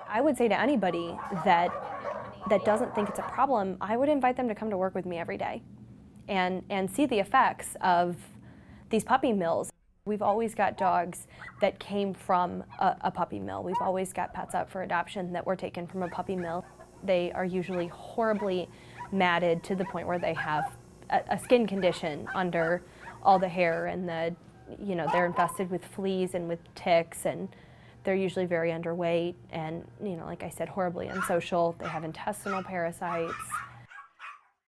I would say to anybody that doesn't think it's a problem, I would invite them to come to work with me every day and see the effects of these puppy mills. We've always got dogs that came from a puppy mill. We've always got pets up for adoption that were taken from a puppy mill. They are usually horribly matted to the point where they have a skin condition under all the hair, and they're infested with fleas and with ticks, and they're usually very underweight and, like I said, horribly unsocial. They have intestinal parasites.